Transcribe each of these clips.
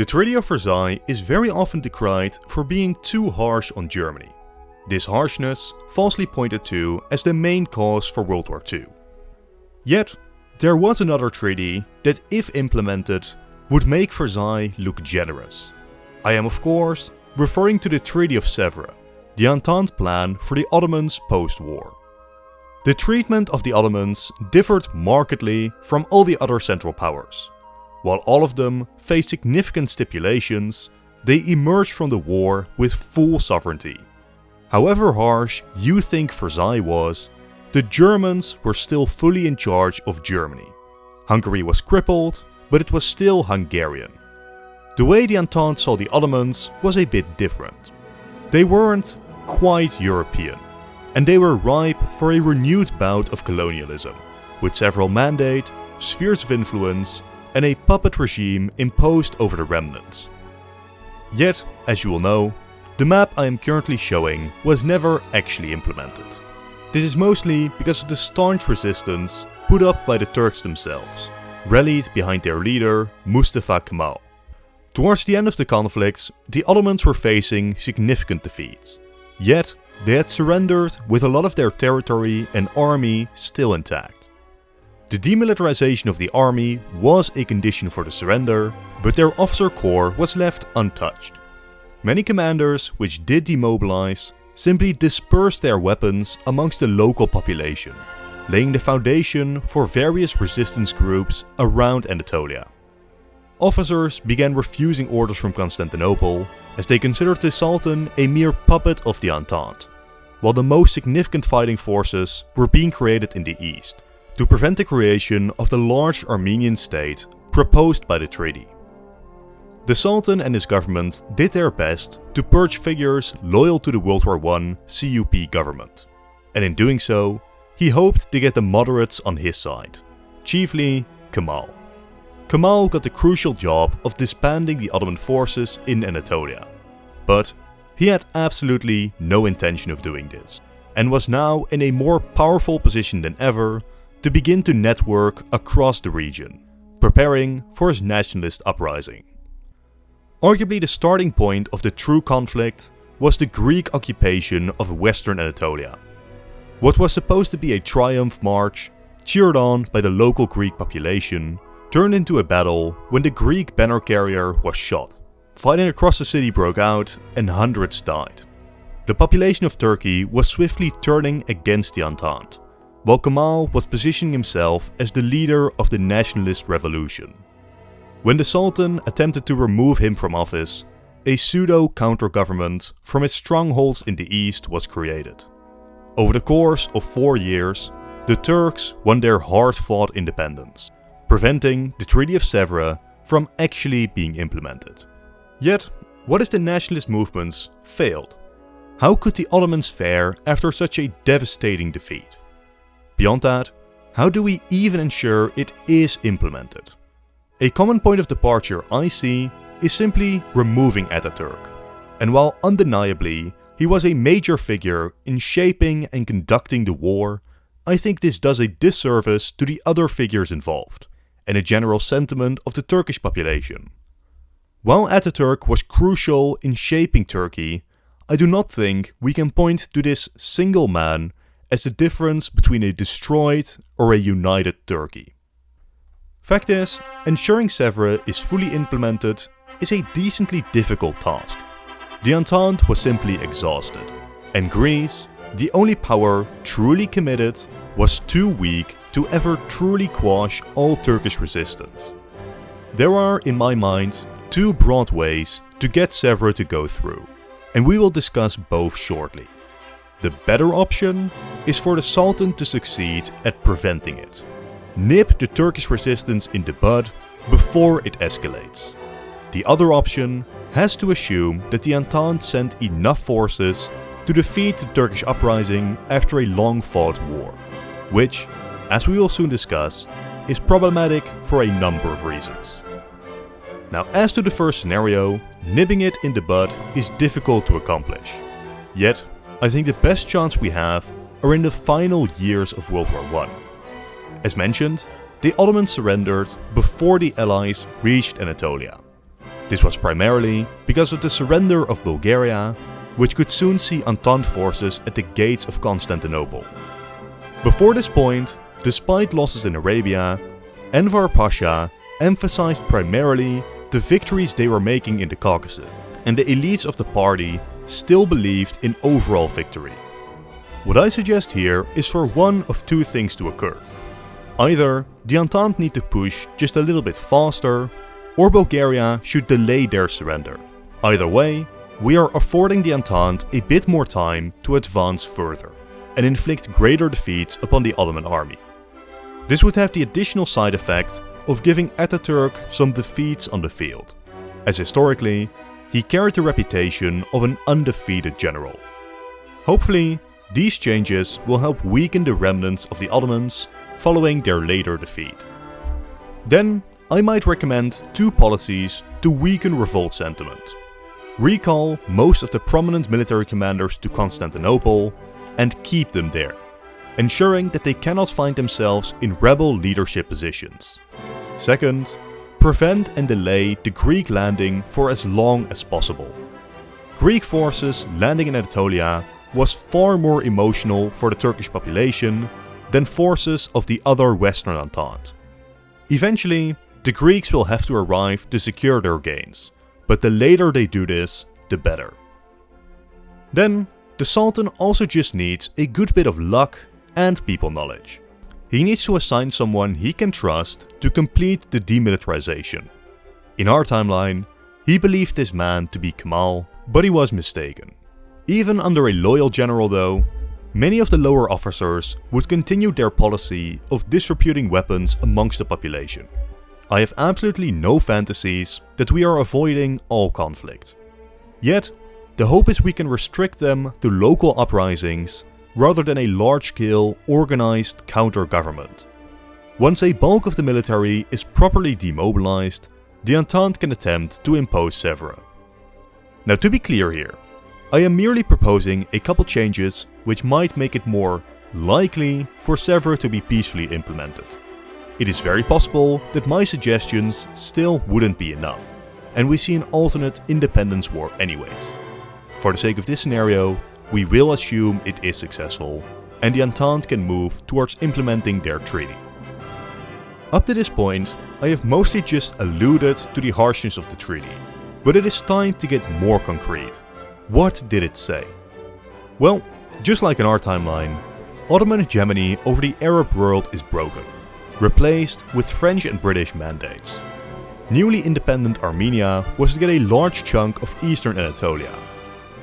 The Treaty of Versailles is very often decried for being too harsh on Germany. This harshness falsely pointed to as the main cause for World War II. Yet, there was another treaty that, if implemented, would make Versailles look generous. I am of course referring to the Treaty of Sèvres, the Entente plan for the Ottomans post-war. The treatment of the Ottomans differed markedly from all the other Central Powers. While all of them faced significant stipulations, they emerged from the war with full sovereignty. However harsh you think Versailles was, the Germans were still fully in charge of Germany. Hungary was crippled, but it was still Hungarian. The way the Entente saw the Ottomans was a bit different. They weren't quite European, and they were ripe for a renewed bout of colonialism, with several mandate, spheres of influence, and a puppet regime imposed over the remnants. Yet, as you will know, the map I am currently showing was never actually implemented. This is mostly because of the staunch resistance put up by the Turks themselves, rallied behind their leader Mustafa Kemal. Towards the end of the conflicts, the Ottomans were facing significant defeats. Yet, they had surrendered with a lot of their territory and army still intact. The demilitarization of the army was a condition for the surrender, but their officer corps was left untouched. Many commanders which did demobilize simply dispersed their weapons amongst the local population, laying the foundation for various resistance groups around Anatolia. Officers began refusing orders from Constantinople as they considered the Sultan a mere puppet of the Entente, while the most significant fighting forces were being created in the east, to prevent the creation of the large Armenian state proposed by the treaty. The Sultan and his government did their best to purge figures loyal to the World War I CUP government, and in doing so, he hoped to get the moderates on his side, chiefly Kemal. Kemal got the crucial job of disbanding the Ottoman forces in Anatolia, but he had absolutely no intention of doing this, and was now in a more powerful position than ever to begin to network across the region, preparing for his nationalist uprising. Arguably the starting point of the true conflict was the Greek occupation of Western Anatolia. What was supposed to be a triumph march, cheered on by the local Greek population, turned into a battle when the Greek banner carrier was shot. Fighting across the city broke out and hundreds died. The population of Turkey was swiftly turning against the Entente, while Kemal was positioning himself as the leader of the nationalist revolution. When the Sultan attempted to remove him from office, a pseudo-counter-government from its strongholds in the east was created. Over the course of 4 years, the Turks won their hard-fought independence, preventing the Treaty of Sèvres from actually being implemented. Yet, what if the nationalist movements failed? How could the Ottomans fare after such a devastating defeat? Beyond that, how do we even ensure it is implemented? A common point of departure I see is simply removing Ataturk. And while undeniably he was a major figure in shaping and conducting the war, I think this does a disservice to the other figures involved, and a general sentiment of the Turkish population. While Ataturk was crucial in shaping Turkey, I do not think we can point to this single man as the difference between a destroyed or a united Turkey. Fact is, ensuring Sèvres is fully implemented is a decently difficult task. The Entente was simply exhausted, and Greece, the only power truly committed, was too weak to ever truly quash all Turkish resistance. There are, in my mind, two broad ways to get Sèvres to go through, and we will discuss both shortly. The better option is for the Sultan to succeed at preventing it. Nip the Turkish resistance in the bud before it escalates. The other option has to assume that the Entente sent enough forces to defeat the Turkish uprising after a long-fought war, which, as we will soon discuss, is problematic for a number of reasons. Now, as to the first scenario, nipping it in the bud is difficult to accomplish. Yet, I think the best chance we have are in the final years of World War I. As mentioned, the Ottomans surrendered before the Allies reached Anatolia. This was primarily because of the surrender of Bulgaria, which could soon see Entente forces at the gates of Constantinople. Before this point, despite losses in Arabia, Enver Pasha emphasized primarily the victories they were making in the Caucasus, and the elites of the party still believed in overall victory. What I suggest here is for one of two things to occur. Either the Entente need to push just a little bit faster, or Bulgaria should delay their surrender. Either way, we are affording the Entente a bit more time to advance further and inflict greater defeats upon the Ottoman army. This would have the additional side effect of giving Ataturk some defeats on the field, as historically, he carried the reputation of an undefeated general. Hopefully, these changes will help weaken the remnants of the Ottomans following their later defeat. Then, I might recommend two policies to weaken revolt sentiment. Recall most of the prominent military commanders to Constantinople and keep them there, ensuring that they cannot find themselves in rebel leadership positions. Second, prevent and delay the Greek landing for as long as possible. Greek forces landing in Anatolia was far more emotional for the Turkish population than forces of the other Western Entente. Eventually, the Greeks will have to arrive to secure their gains, but the later they do this, the better. Then, the Sultan also just needs a good bit of luck and people knowledge. He needs to assign someone he can trust to complete the demilitarization. In our timeline, he believed this man to be Kemal, but he was mistaken. Even under a loyal general though, many of the lower officers would continue their policy of disreputing weapons amongst the population. I have absolutely no fantasies that we are avoiding all conflict. Yet, the hope is we can restrict them to local uprisings rather than a large-scale, organized counter-government. Once a bulk of the military is properly demobilized, the Entente can attempt to impose Sèvres. Now, to be clear here, I am merely proposing a couple changes which might make it more likely for Sèvres to be peacefully implemented. It is very possible that my suggestions still wouldn't be enough, and we see an alternate independence war anyways. For the sake of this scenario, we will assume it is successful, and the Entente can move towards implementing their treaty. Up to this point, I have mostly just alluded to the harshness of the treaty, but it is time to get more concrete. What did it say? Well, just like in our timeline, Ottoman hegemony over the Arab world is broken, replaced with French and British mandates. Newly independent Armenia was to get a large chunk of eastern Anatolia.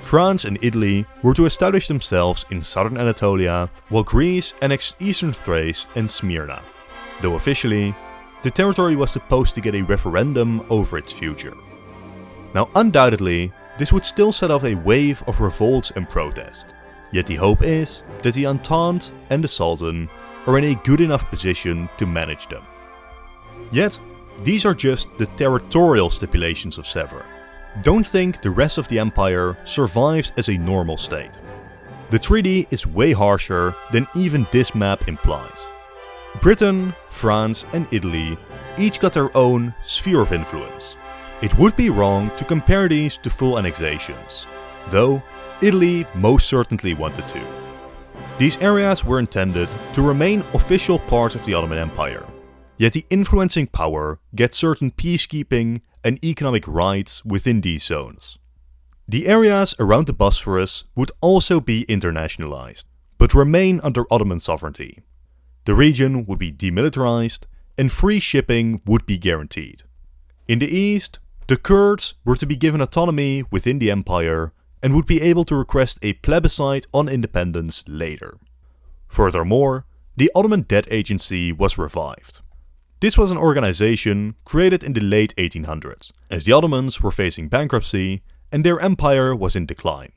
France and Italy were to establish themselves in southern Anatolia, while Greece annexed eastern Thrace and Smyrna, though officially, the territory was supposed to get a referendum over its future. Now undoubtedly, this would still set off a wave of revolts and protest, yet the hope is that the Entente and the Sultan are in a good enough position to manage them. Yet, these are just the territorial stipulations of Sèvres. Don't think the rest of the empire survives as a normal state. The treaty is way harsher than even this map implies. Britain, France and Italy each got their own sphere of influence. It would be wrong to compare these to full annexations, though Italy most certainly wanted to. These areas were intended to remain official parts of the Ottoman Empire, yet the influencing power gets certain peacekeeping and economic rights within these zones. The areas around the Bosphorus would also be internationalized, but remain under Ottoman sovereignty. The region would be demilitarized and free shipping would be guaranteed. In the east, the Kurds were to be given autonomy within the empire and would be able to request a plebiscite on independence later. Furthermore, the Ottoman Debt Agency was revived. This was an organization created in the late 1800s, as the Ottomans were facing bankruptcy and their empire was in decline.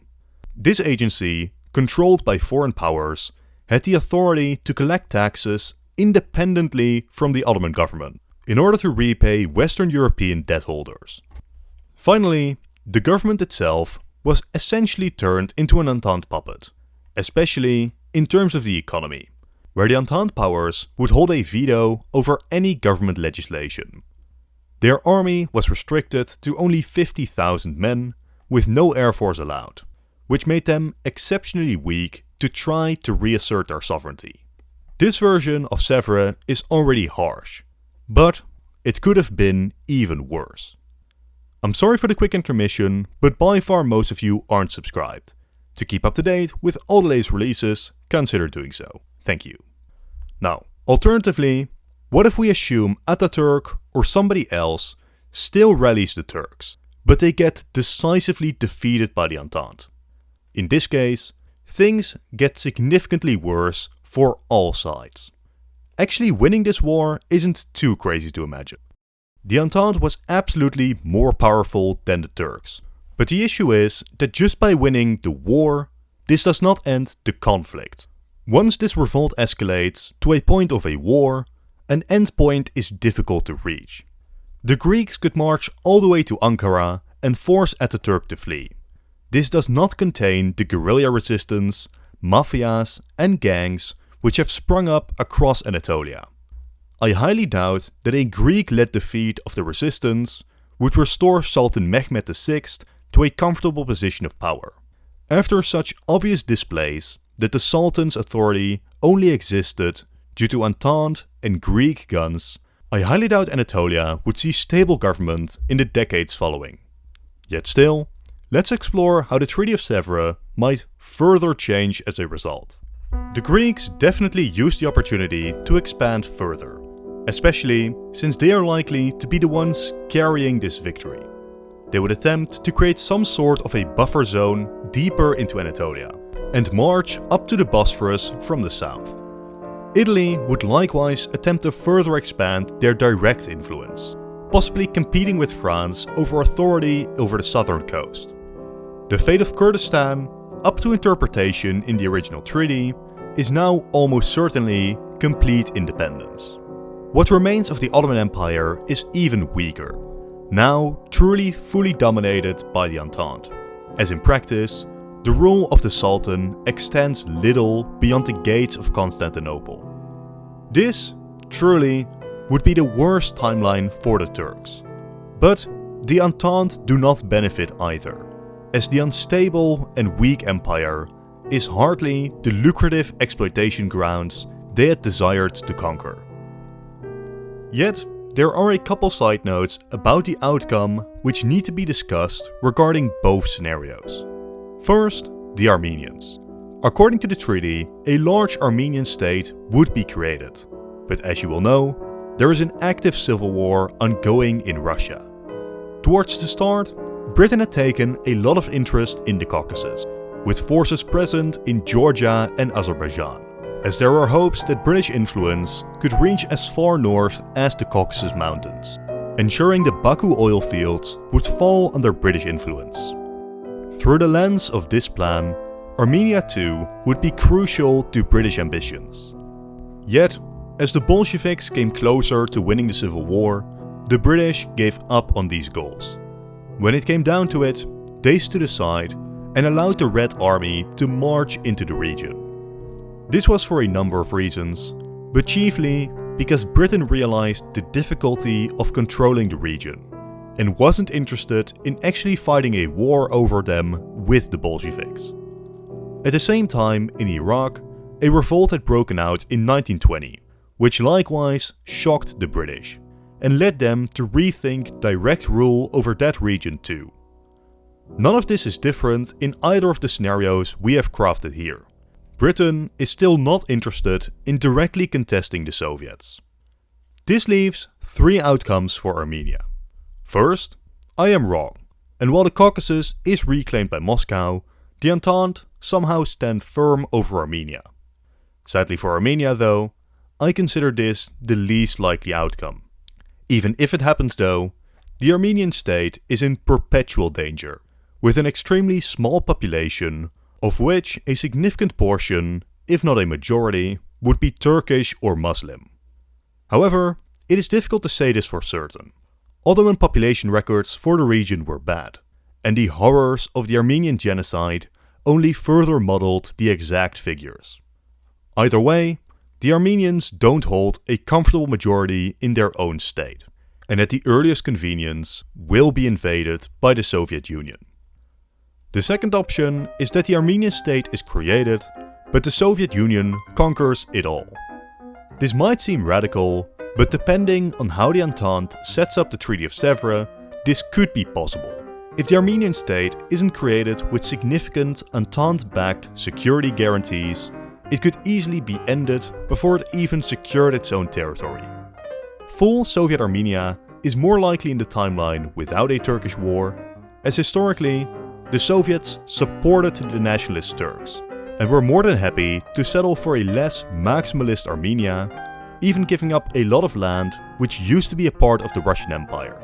This agency, controlled by foreign powers, had the authority to collect taxes independently from the Ottoman government, in order to repay Western European debt holders. Finally, the government itself was essentially turned into an Entente puppet, especially in terms of the economy, where the Entente powers would hold a veto over any government legislation. Their army was restricted to only 50,000 men, with no air force allowed, which made them exceptionally weak to try to reassert their sovereignty. This version of Sèvres is already harsh, but it could have been even worse. I'm sorry for the quick intermission, but by far most of you aren't subscribed. To keep up to date with all the latest releases, consider doing so. Thank you. Now, alternatively, what if we assume Ataturk or somebody else still rallies the Turks, but they get decisively defeated by the Entente? In this case, things get significantly worse for all sides. Actually winning this war isn't too crazy to imagine. The Entente was absolutely more powerful than the Turks. But the issue is that just by winning the war, this does not end the conflict. Once this revolt escalates to a point of a war, an endpoint is difficult to reach. The Greeks could march all the way to Ankara and force Ataturk to flee. This does not contain the guerrilla resistance, mafias and gangs which have sprung up across Anatolia. I highly doubt that a Greek-led defeat of the resistance would restore Sultan Mehmed VI to a comfortable position of power. After such obvious displays that the Sultan's authority only existed due to Entente and Greek guns, I highly doubt Anatolia would see stable government in the decades following. Yet still, let's explore how the Treaty of Sèvres might further change as a result. The Greeks definitely used the opportunity to expand further, especially since they are likely to be the ones carrying this victory. They would attempt to create some sort of a buffer zone deeper into Anatolia and march up to the Bosphorus from the south. Italy would likewise attempt to further expand their direct influence, possibly competing with France over authority over the southern coast. The fate of Kurdistan, up to interpretation in the original treaty, is now almost certainly complete independence. What remains of the Ottoman Empire is even weaker, now truly fully dominated by the Entente, as in practice, the rule of the Sultan extends little beyond the gates of Constantinople. This, truly, would be the worst timeline for the Turks. But the Entente do not benefit either, as the unstable and weak empire is hardly the lucrative exploitation grounds they had desired to conquer. Yet, there are a couple side notes about the outcome which need to be discussed regarding both scenarios. First, the Armenians. According to the treaty, a large Armenian state would be created. But as you will know, there is an active civil war ongoing in Russia. Towards the start, Britain had taken a lot of interest in the Caucasus, with forces present in Georgia and Azerbaijan, as there were hopes that British influence could reach as far north as the Caucasus Mountains, ensuring the Baku oil fields would fall under British influence. Through the lens of this plan, Armenia too would be crucial to British ambitions. Yet, as the Bolsheviks came closer to winning the civil war, the British gave up on these goals. When it came down to it, they stood aside and allowed the Red Army to march into the region. This was for a number of reasons, but chiefly because Britain realized the difficulty of controlling the region and wasn't interested in actually fighting a war over them with the Bolsheviks. At the same time, in Iraq, a revolt had broken out in 1920, which likewise shocked the British and led them to rethink direct rule over that region too. None of this is different in either of the scenarios we have crafted here. Britain is still not interested in directly contesting the Soviets. This leaves three outcomes for Armenia. First, I am wrong, and while the Caucasus is reclaimed by Moscow, the Entente somehow stand firm over Armenia. Sadly for Armenia though, I consider this the least likely outcome. Even if it happens though, the Armenian state is in perpetual danger, with an extremely small population, of which a significant portion, if not a majority, would be Turkish or Muslim. However, it is difficult to say this for certain. Ottoman population records for the region were bad, and the horrors of the Armenian genocide only further muddled the exact figures. Either way, the Armenians don't hold a comfortable majority in their own state, and at the earliest convenience will be invaded by the Soviet Union. The second option is that the Armenian state is created, but the Soviet Union conquers it all. This might seem radical, but depending on how the Entente sets up the Treaty of Sèvres, this could be possible. If the Armenian state isn't created with significant Entente-backed security guarantees, it could easily be ended before it even secured its own territory. Full Soviet Armenia is more likely in the timeline without a Turkish war, as historically, the Soviets supported the nationalist Turks and were more than happy to settle for a less maximalist Armenia, even giving up a lot of land which used to be a part of the Russian Empire.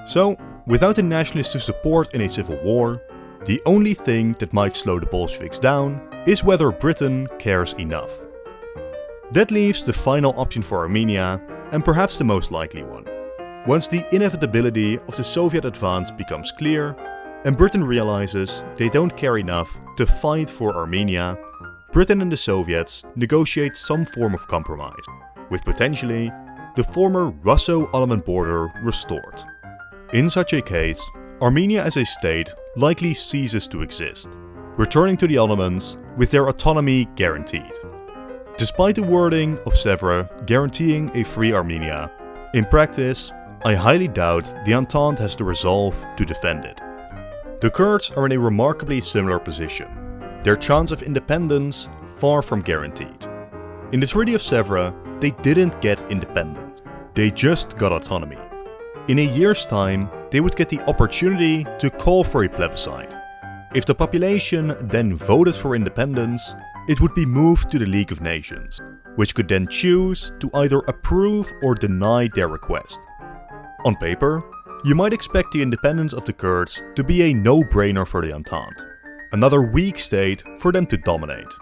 So, without the nationalists to support in a civil war, the only thing that might slow the Bolsheviks down is whether Britain cares enough. That leaves the final option for Armenia, and perhaps the most likely one. Once the inevitability of the Soviet advance becomes clear, and Britain realizes they don't care enough to fight for Armenia, Britain and the Soviets negotiate some form of compromise, with potentially the former Russo-Ottoman border restored. In such a case, Armenia as a state likely ceases to exist, returning to the Ottomans with their autonomy guaranteed. Despite the wording of Sevres guaranteeing a free Armenia, in practice, I highly doubt the Entente has the resolve to defend it. The Kurds are in a remarkably similar position, their chance of independence far from guaranteed. In the Treaty of Sèvres, they didn't get independence, they just got autonomy. In a year's time, they would get the opportunity to call for a plebiscite. If the population then voted for independence, it would be moved to the League of Nations, which could then choose to either approve or deny their request. On paper, you might expect the independence of the Kurds to be a no-brainer for the Entente, another weak state for them to dominate.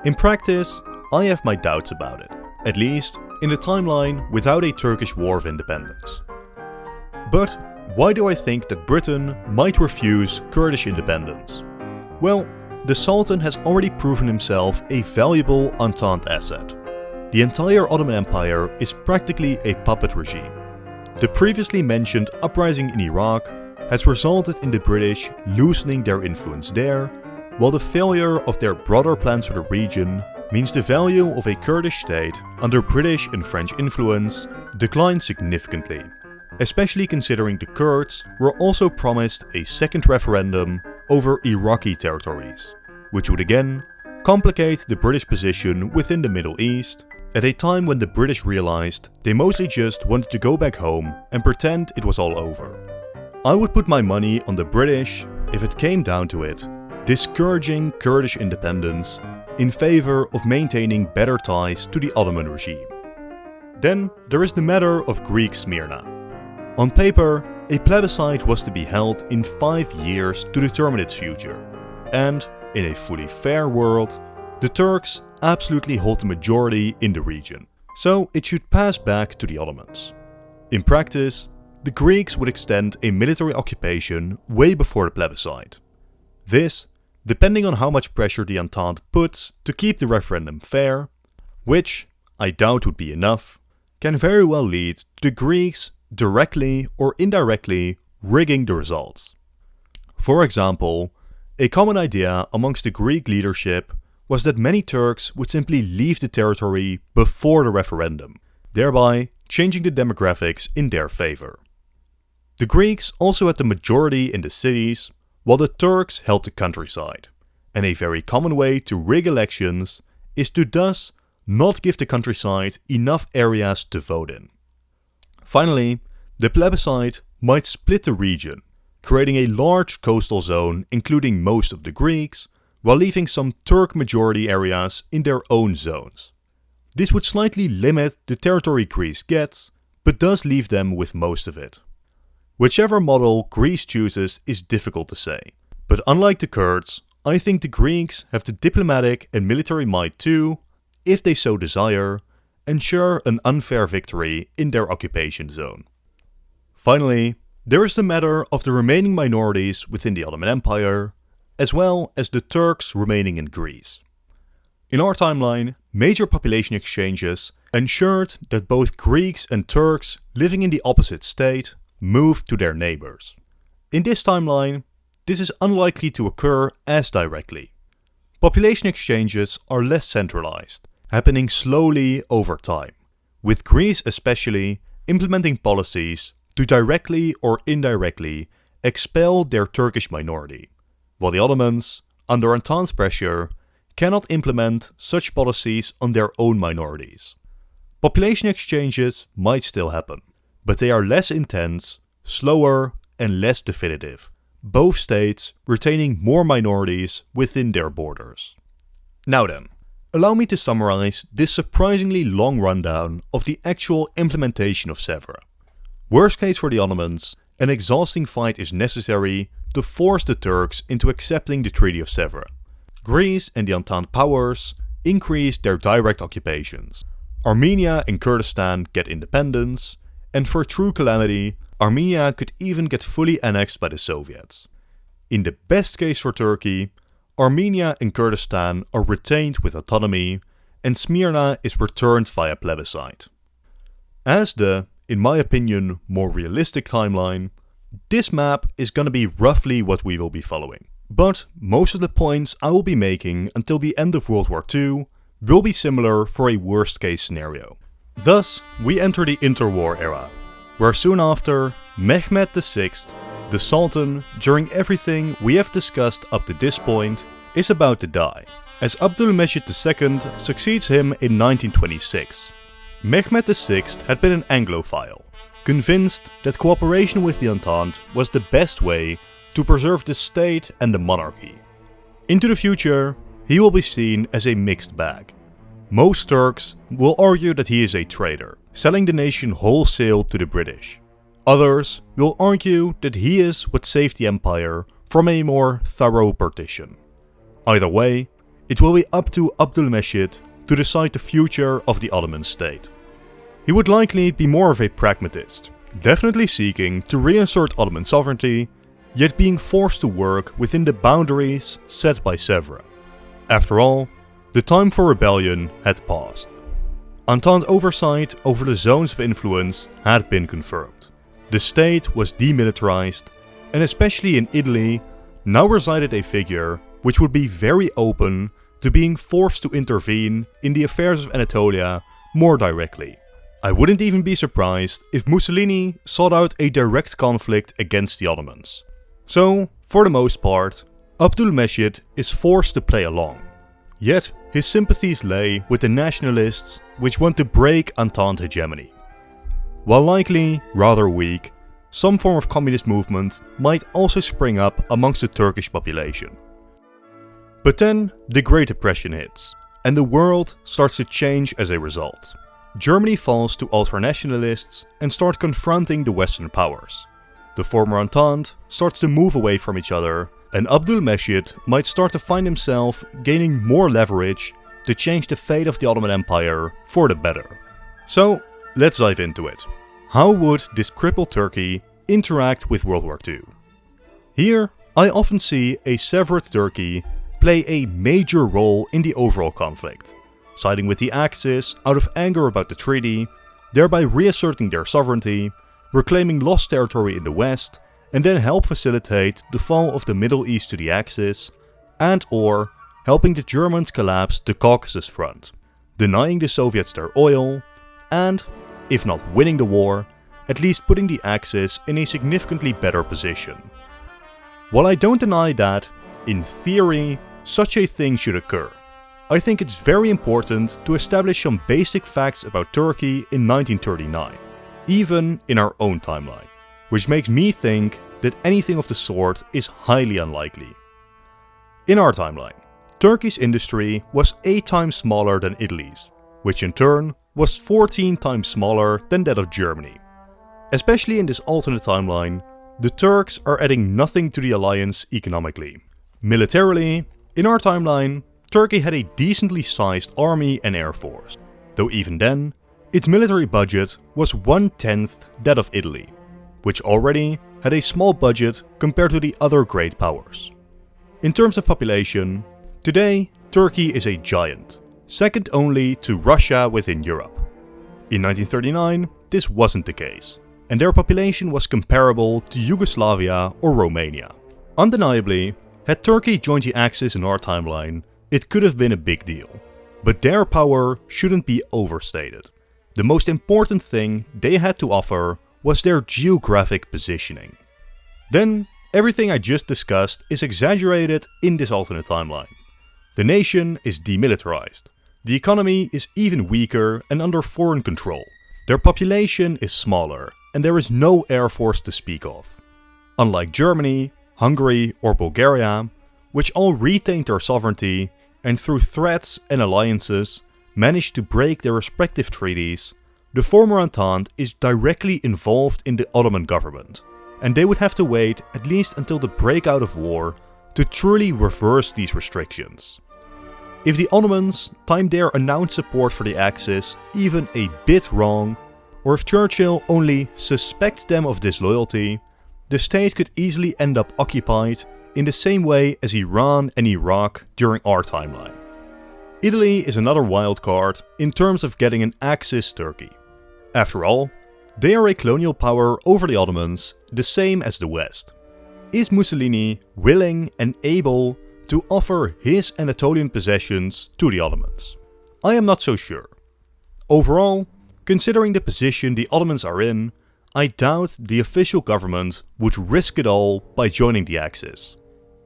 In practice, I have my doubts about it, at least in the timeline without a Turkish War of Independence. But why do I think that Britain might refuse Kurdish independence? Well, the Sultan has already proven himself a valuable Entente asset. The entire Ottoman Empire is practically a puppet regime. The previously mentioned uprising in Iraq has resulted in the British loosening their influence there, while the failure of their broader plans for the region means the value of a Kurdish state under British and French influence declines significantly, especially considering the Kurds were also promised a second referendum over Iraqi territories, which would again complicate the British position within the Middle East at a time when the British realized they mostly just wanted to go back home and pretend it was all over. I would put my money on the British, if it came down to it, discouraging Kurdish independence in favor of maintaining better ties to the Ottoman regime. Then there is the matter of Greek Smyrna. On paper, a plebiscite was to be held in 5 years to determine its future, and in a fully fair world, the Turks absolutely hold the majority in the region, so it should pass back to the Ottomans. In practice, the Greeks would extend a military occupation way before the plebiscite. This, depending on how much pressure the Entente puts to keep the referendum fair, which I doubt would be enough, can very well lead to the Greeks directly or indirectly rigging the results. For example, a common idea amongst the Greek leadership was that many Turks would simply leave the territory before the referendum, thereby changing the demographics in their favor. The Greeks also had the majority in the cities, while the Turks held the countryside, and a very common way to rig elections is to thus not give the countryside enough areas to vote in. Finally, the plebiscite might split the region, creating a large coastal zone including most of the Greeks, while leaving some Turk majority areas in their own zones. This would slightly limit the territory Greece gets, but does leave them with most of it. Whichever model Greece chooses is difficult to say, but unlike the Kurds, I think the Greeks have the diplomatic and military might to, if they so desire, ensure an unfair victory in their occupation zone. Finally, there is the matter of the remaining minorities within the Ottoman Empire, as well as the Turks remaining in Greece. In our timeline, major population exchanges ensured that both Greeks and Turks living in the opposite state moved to their neighbors. In this timeline, this is unlikely to occur as directly. Population exchanges are less centralized, happening slowly over time, with Greece especially implementing policies to directly or indirectly expel their Turkish minority, while the Ottomans, under Entente pressure, cannot implement such policies on their own minorities. Population exchanges might still happen, but they are less intense, slower, and less definitive, both states retaining more minorities within their borders. Now then, allow me to summarize this surprisingly long rundown of the actual implementation of Sèvres. Worst case for the Ottomans, an exhausting fight is necessary to force the Turks into accepting the Treaty of Sèvres. Greece and the Entente powers increase their direct occupations. Armenia and Kurdistan get independence, and for true calamity, Armenia could even get fully annexed by the Soviets. In the best case for Turkey, Armenia and Kurdistan are retained with autonomy, and Smyrna is returned via plebiscite. As the, in my opinion, more realistic timeline, this map is gonna be roughly what we will be following. But most of the points I will be making until the end of World War II will be similar for a worst case scenario. Thus, we enter the Interwar era, where soon after, Mehmed VI, the Sultan, during everything we have discussed up to this point, is about to die, as Abdülmecid II succeeds him in 1926. Mehmed VI had been an Anglophile, convinced that cooperation with the Entente was the best way to preserve the state and the monarchy. Into the future, he will be seen as a mixed bag. Most Turks will argue that he is a traitor, selling the nation wholesale to the British. Others will argue that he is what saved the empire from a more thorough partition. Either way, it will be up to Abdülmecid to decide the future of the Ottoman state. He would likely be more of a pragmatist, definitely seeking to reinsert Ottoman sovereignty, yet being forced to work within the boundaries set by Sèvres. After all, the time for rebellion had passed. Entente oversight over the zones of influence had been confirmed. The state was demilitarized, and especially in Italy, now resided a figure which would be very open to being forced to intervene in the affairs of Anatolia more directly. I wouldn't even be surprised if Mussolini sought out a direct conflict against the Ottomans. So, for the most part, Abdülmecid is forced to play along. Yet, his sympathies lay with the nationalists which want to break Entente hegemony. While likely rather weak, some form of communist movement might also spring up amongst the Turkish population. But then the Great Depression hits, and the world starts to change as a result. Germany falls to ultranationalists and start confronting the Western powers. The former Entente starts to move away from each other, and Abdülmecid might start to find himself gaining more leverage to change the fate of the Ottoman Empire for the better. So, let's dive into it. How would this crippled Turkey interact with World War II? Here, I often see a severed Turkey play a major role in the overall conflict, siding with the Axis out of anger about the treaty, thereby reasserting their sovereignty, reclaiming lost territory in the West, and then help facilitate the fall of the Middle East to the Axis, and/or helping the Germans collapse the Caucasus Front, denying the Soviets their oil, and, if not winning the war, at least putting the Axis in a significantly better position. While I don't deny that, in theory, such a thing should occur, I think it's very important to establish some basic facts about Turkey in 1939, even in our own timeline, which makes me think that anything of the sort is highly unlikely. In our timeline, Turkey's industry was 8 times smaller than Italy's, which in turn was 14 times smaller than that of Germany. Especially in this alternate timeline, the Turks are adding nothing to the alliance economically. Militarily, in our timeline, Turkey had a decently sized army and air force, though even then, its military budget was 1/10 that of Italy, which already had a small budget compared to the other great powers. In terms of population, today Turkey is a giant, second only to Russia within Europe. In 1939, this wasn't the case, and their population was comparable to Yugoslavia or Romania. Undeniably, had Turkey joined the Axis in our timeline, it could have been a big deal. But their power shouldn't be overstated. The most important thing they had to offer was their geographic positioning. Then, everything I just discussed is exaggerated in this alternate timeline. The nation is demilitarized. The economy is even weaker and under foreign control. Their population is smaller, and there is no air force to speak of. Unlike Germany, Hungary or Bulgaria, which all retained their sovereignty and through threats and alliances managed to break their respective treaties, the former Entente is directly involved in the Ottoman government, and they would have to wait at least until the breakout of war to truly reverse these restrictions. If the Ottomans timed their announced support for the Axis even a bit wrong, or if Churchill only suspects them of disloyalty, the state could easily end up occupied in the same way as Iran and Iraq during our timeline. Italy is another wild card in terms of getting an Axis Turkey. After all, they are a colonial power over the Ottomans, the same as the West. Is Mussolini willing and able to offer his Anatolian possessions to the Ottomans? I am not so sure. Overall, considering the position the Ottomans are in, I doubt the official government would risk it all by joining the Axis.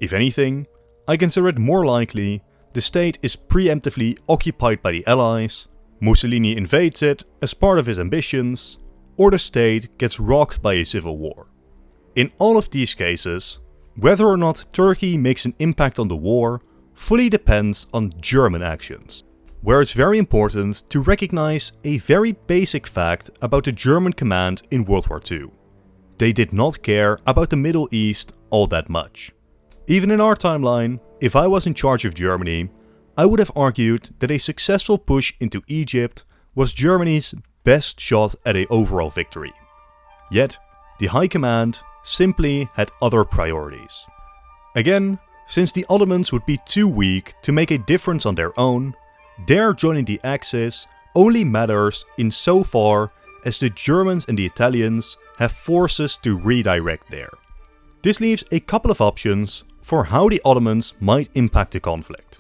If anything, I consider it more likely the state is preemptively occupied by the Allies, Mussolini invades it as part of his ambitions, or the state gets rocked by a civil war. In all of these cases, whether or not Turkey makes an impact on the war fully depends on German actions, where it's very important to recognize a very basic fact about the German command in World War II. They did not care about the Middle East all that much. Even in our timeline, if I was in charge of Germany, I would have argued that a successful push into Egypt was Germany's best shot at an overall victory. Yet, the High Command simply had other priorities. Again, since the Ottomans would be too weak to make a difference on their own, their joining the Axis only matters insofar as the Germans and the Italians have forces to redirect there. This leaves a couple of options for how the Ottomans might impact the conflict.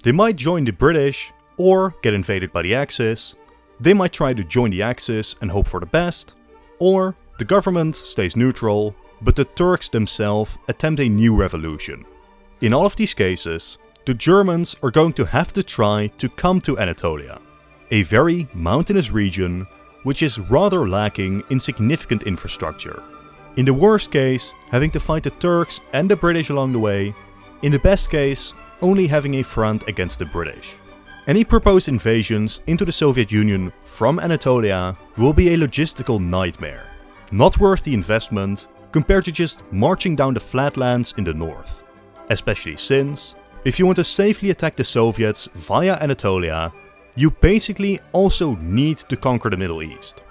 They might join the British or get invaded by the Axis, they might try to join the Axis and hope for the best, or the government stays neutral, but the Turks themselves attempt a new revolution. In all of these cases, the Germans are going to have to try to come to Anatolia, a very mountainous region which is rather lacking in significant infrastructure. In the worst case, having to fight the Turks and the British along the way. In the best case, only having a front against the British. Any proposed invasions into the Soviet Union from Anatolia will be a logistical nightmare, not worth the investment compared to just marching down the flatlands in the north. Especially since, if you want to safely attack the Soviets via Anatolia, you basically also need to conquer the Middle East.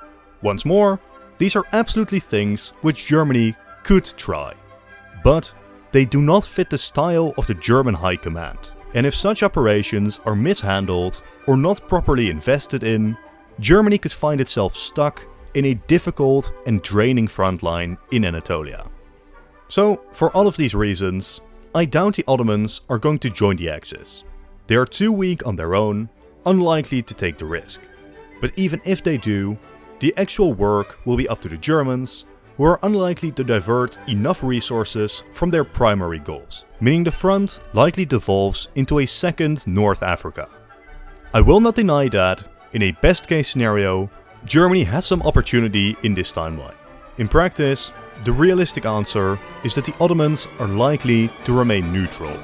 Once more, these are absolutely things which Germany could try, but they do not fit the style of the German High Command. And if such operations are mishandled or not properly invested in, Germany could find itself stuck in a difficult and draining frontline in Anatolia. So, for all of these reasons, I doubt the Ottomans are going to join the Axis. They are too weak on their own, unlikely to take the risk. But even if they do, the actual work will be up to the Germans, who are unlikely to divert enough resources from their primary goals, meaning the front likely devolves into a second North Africa. I will not deny that, in a best case scenario, Germany has some opportunity in this timeline. In practice, the realistic answer is that the Ottomans are likely to remain neutral,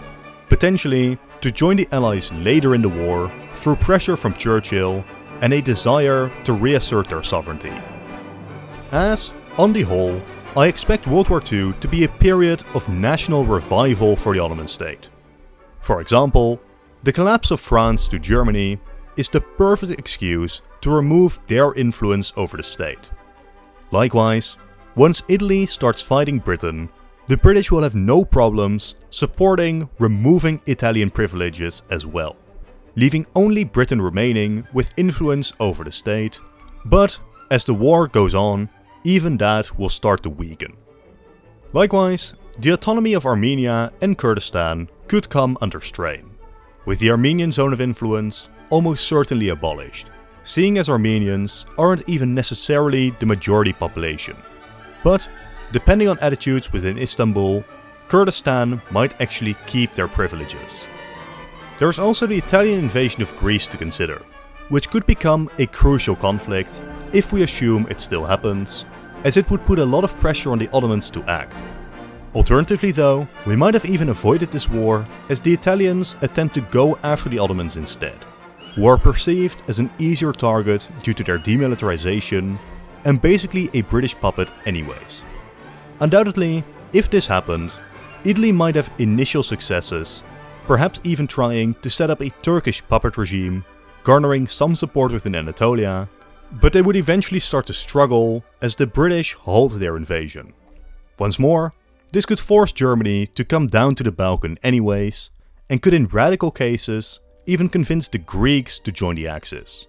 potentially to join the Allies later in the war through pressure from Churchill and a desire to reassert their sovereignty. As, on the whole, I expect World War II to be a period of national revival for the Ottoman state. For example, the collapse of France to Germany is the perfect excuse to remove their influence over the state. Likewise, once Italy starts fighting Britain, the British will have no problems supporting removing Italian privileges as well. leaving only Britain remaining with influence over the state, but as the war goes on, even that will start to weaken. Likewise, the autonomy of Armenia and Kurdistan could come under strain, with the Armenian zone of influence almost certainly abolished, seeing as Armenians aren't even necessarily the majority population. But, depending on attitudes within Istanbul, Kurdistan might actually keep their privileges. There is also the Italian invasion of Greece to consider, which could become a crucial conflict if we assume it still happens, as it would put a lot of pressure on the Ottomans to act. Alternatively though, we might have even avoided this war as the Italians attempt to go after the Ottomans instead, who are perceived as an easier target due to their demilitarization and basically a British puppet anyways. Undoubtedly, if this happened, Italy might have initial successes, perhaps even trying to set up a Turkish puppet regime, garnering some support within Anatolia, but they would eventually start to struggle as the British halt their invasion. Once more, this could force Germany to come down to the Balkan anyways, and could in radical cases even convince the Greeks to join the Axis.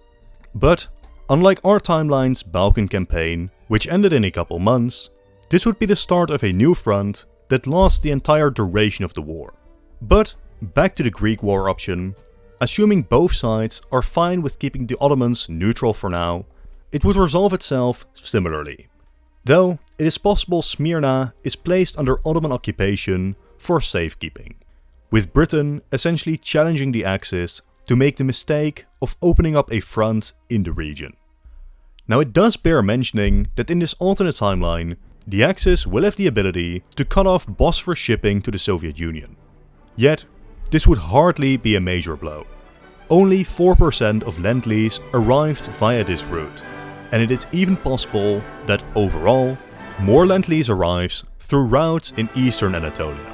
But, unlike our timeline's Balkan campaign, which ended in a couple months, this would be the start of a new front that lasts the entire duration of the war. But, back to the Greek war option, assuming both sides are fine with keeping the Ottomans neutral for now, it would resolve itself similarly. Though, it is possible Smyrna is placed under Ottoman occupation for safekeeping, with Britain essentially challenging the Axis to make the mistake of opening up a front in the region. Now it does bear mentioning that in this alternate timeline, the Axis will have the ability to cut off Bosphorus shipping to the Soviet Union. Yet, this would hardly be a major blow. Only 4% of Lend-Lease arrived via this route, and it is even possible that overall, more Lend-Lease arrives through routes in eastern Anatolia.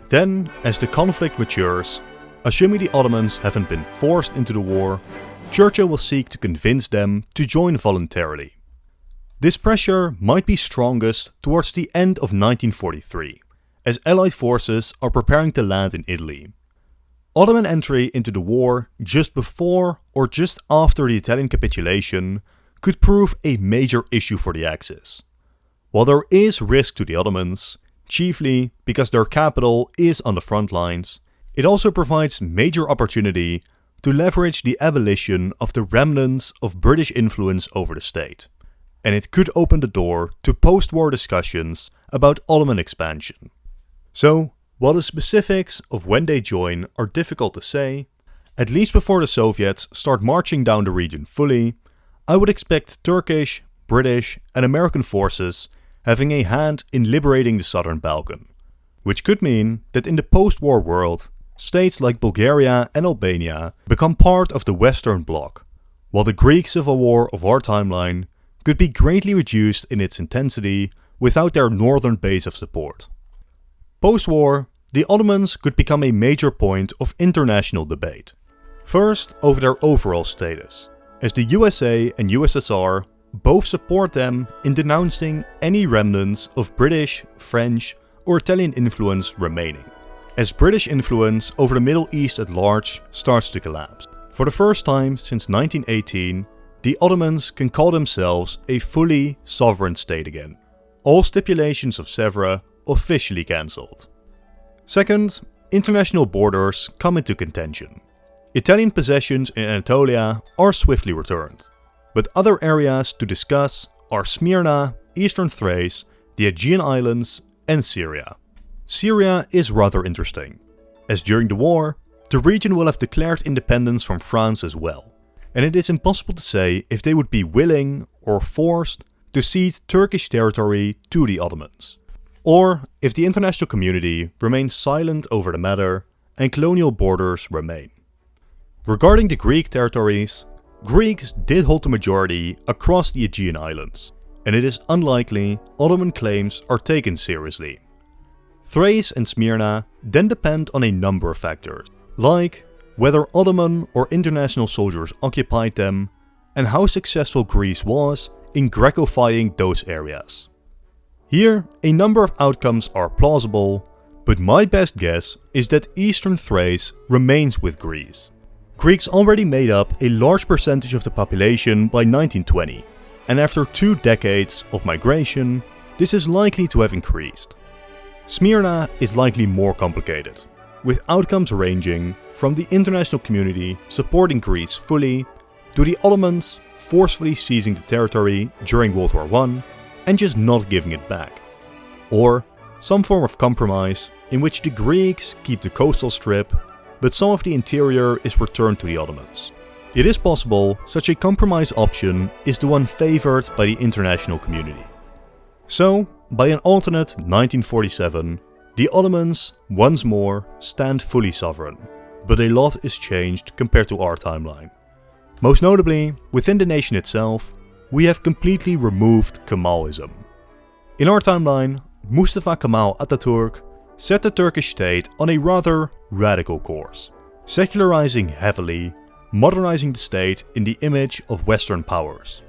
Then, as the conflict matures, assuming the Ottomans haven't been forced into the war, Churchill will seek to convince them to join voluntarily. This pressure might be strongest towards the end of 1943, as Allied forces are preparing to land in Italy. Ottoman entry into the war just before or just after the Italian capitulation could prove a major issue for the Axis. While there is risk to the Ottomans, chiefly because their capital is on the front lines, it also provides major opportunity to leverage the abolition of the remnants of British influence over the state, and it could open the door to post-war discussions about Ottoman expansion. So, while the specifics of when they join are difficult to say, at least before the Soviets start marching down the region fully, I would expect Turkish, British and American forces having a hand in liberating the southern Balkan, which could mean that in the post-war world, states like Bulgaria and Albania become part of the Western Bloc, while the Greek civil war of our timeline could be greatly reduced in its intensity without their northern base of support. Post-war, the Ottomans could become a major point of international debate. First, over their overall status, as the USA and USSR both support them in denouncing any remnants of British, French or Italian influence remaining, as British influence over the Middle East at large starts to collapse. For the first time since 1918, the Ottomans can call themselves a fully sovereign state again. All stipulations of Sèvres officially cancelled. Second, international borders come into contention. Italian possessions in Anatolia are swiftly returned, but other areas to discuss are Smyrna, Eastern Thrace, the Aegean Islands and Syria. Syria is rather interesting, as during the war, the region will have declared independence from France as well, and it is impossible to say if they would be willing or forced to cede Turkish territory to the Ottomans, or if the international community remains silent over the matter and colonial borders remain. Regarding the Greek territories, Greeks did hold the majority across the Aegean Islands, and it is unlikely Ottoman claims are taken seriously. Thrace and Smyrna then depend on a number of factors, like whether Ottoman or international soldiers occupied them, and how successful Greece was in Grecifying those areas. Here, a number of outcomes are plausible, but my best guess is that Eastern Thrace remains with Greece. Greeks already made up a large percentage of the population by 1920, and after 2 decades of migration, this is likely to have increased. Smyrna is likely more complicated, with outcomes ranging from the international community supporting Greece fully, to the Ottomans forcefully seizing the territory during World War I and just not giving it back. Or some form of compromise in which the Greeks keep the coastal strip, but some of the interior is returned to the Ottomans. It is possible such a compromise option is the one favored by the international community. So, by an alternate 1947, the Ottomans once more stand fully sovereign, but a lot is changed compared to our timeline. Most notably, within the nation itself, we have completely removed Kemalism. In our timeline, Mustafa Kemal Atatürk set the Turkish state on a rather radical course, secularizing heavily, modernizing the state in the image of Western powers.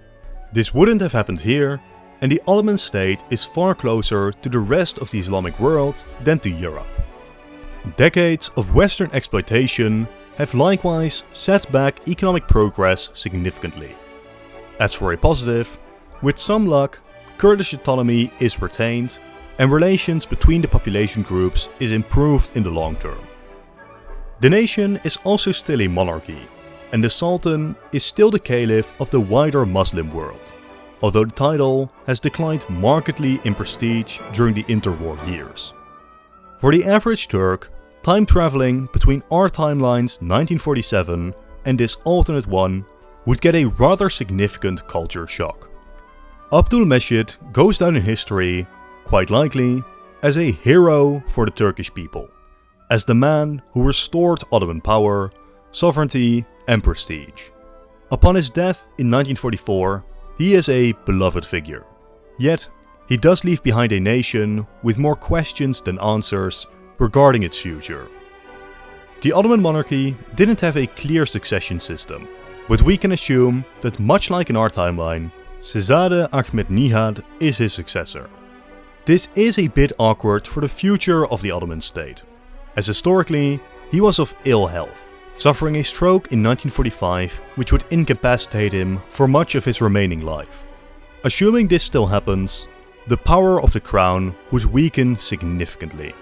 This wouldn't have happened here, and the Ottoman state is far closer to the rest of the Islamic world than to Europe. Decades of Western exploitation have likewise set back economic progress significantly. As for a positive, with some luck, Kurdish autonomy is retained and relations between the population groups is improved in the long term. The nation is also still a monarchy, and the Sultan is still the caliph of the wider Muslim world, although the title has declined markedly in prestige during the interwar years. For the average Turk, time traveling between our timeline's 1947 and this alternate one would get a rather significant culture shock. Abdülmecid goes down in history, quite likely, as a hero for the Turkish people, as the man who restored Ottoman power, sovereignty and prestige. Upon his death in 1944, he is a beloved figure. Yet, he does leave behind a nation with more questions than answers regarding its future. The Ottoman monarchy didn't have a clear succession system, but we can assume that much like in our timeline, Şehzade Ahmet Nihat is his successor. This is a bit awkward for the future of the Ottoman state, as historically he was of ill health, suffering a stroke in 1945 which would incapacitate him for much of his remaining life. Assuming this still happens, the power of the crown would weaken significantly.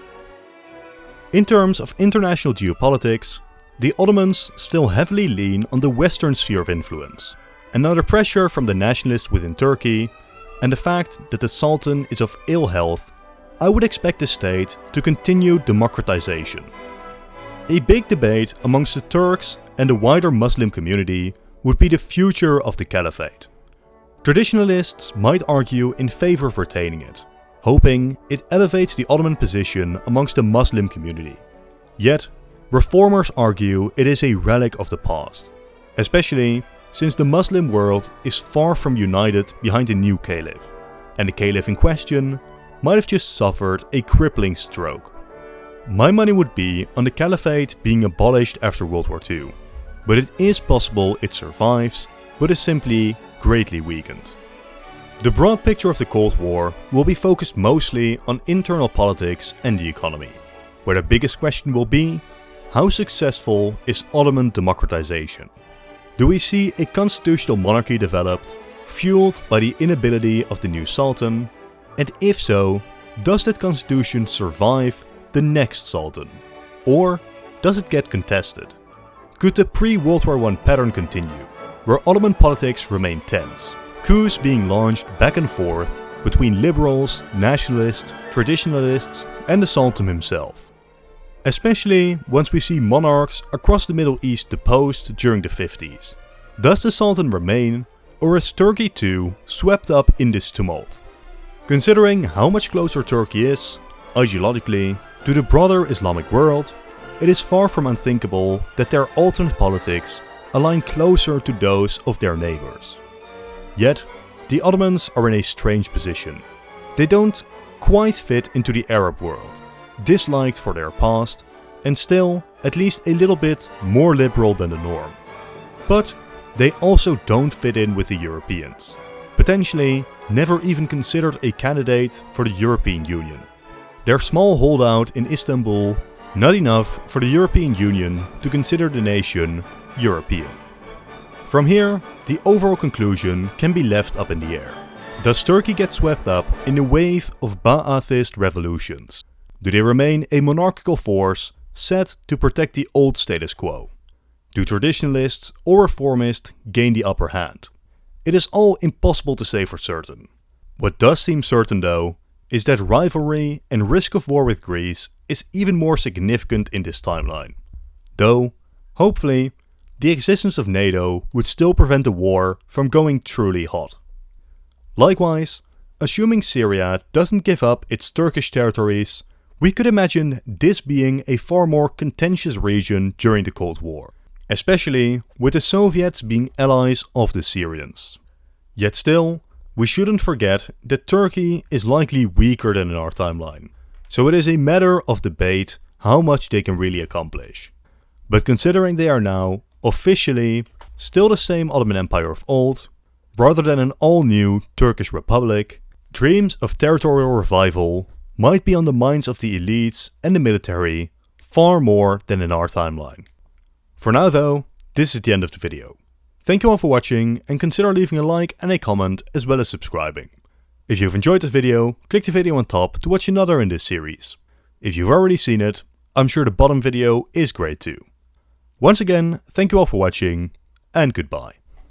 In terms of international geopolitics, the Ottomans still heavily lean on the Western sphere of influence, and under pressure from the nationalists within Turkey, and the fact that the Sultan is of ill health, I would expect the state to continue democratization. A big debate amongst the Turks and the wider Muslim community would be the future of the caliphate. Traditionalists might argue in favor of retaining it, hoping it elevates the Ottoman position amongst the Muslim community. Yet, reformers argue it is a relic of the past, especially since the Muslim world is far from united behind a new caliph, and the caliph in question might have just suffered a crippling stroke. My money would be on the caliphate being abolished after World War II, but it is possible it survives, but is simply greatly weakened. The broad picture of the Cold War will be focused mostly on internal politics and the economy, where the biggest question will be, how successful is Ottoman democratization? Do we see a constitutional monarchy developed, fueled by the inability of the new Sultan? And if so, does that constitution survive the next Sultan? Or does it get contested? Could the pre-World War I pattern continue, where Ottoman politics remain tense, coups being launched back and forth between liberals, nationalists, traditionalists and the Sultan himself? Especially once we see monarchs across the Middle East deposed during the 50s. Does the Sultan remain, or is Turkey too swept up in this tumult? Considering how much closer Turkey is, ideologically, to the broader Islamic world, it is far from unthinkable that their alternate politics align closer to those of their neighbors. Yet, the Ottomans are in a strange position. They don't quite fit into the Arab world, disliked for their past, and still at least a little bit more liberal than the norm. But they also don't fit in with the Europeans, potentially never even considered a candidate for the European Union. Their small holdout in Istanbul, not enough for the European Union to consider the nation European. From here, the overall conclusion can be left up in the air. Does Turkey get swept up in a wave of Ba'athist revolutions? Do they remain a monarchical force set to protect the old status quo? Do traditionalists or reformists gain the upper hand? It is all impossible to say for certain. What does seem certain though, is that rivalry and risk of war with Greece is even more significant in this timeline. Though, hopefully, the existence of NATO would still prevent the war from going truly hot. Likewise, assuming Syria doesn't give up its Turkish territories, we could imagine this being a far more contentious region during the Cold War, especially with the Soviets being allies of the Syrians. Yet still, we shouldn't forget that Turkey is likely weaker than in our timeline, so it is a matter of debate how much they can really accomplish. But considering they are now, officially, still the same Ottoman Empire of old, rather than an all-new Turkish Republic, dreams of territorial revival might be on the minds of the elites and the military far more than in our timeline. For now though, this is the end of the video. Thank you all for watching and consider leaving a like and a comment as well as subscribing. If you've enjoyed this video, click the video on top to watch another in this series. If you've already seen it, I'm sure the bottom video is great too. Once again, thank you all for watching and goodbye.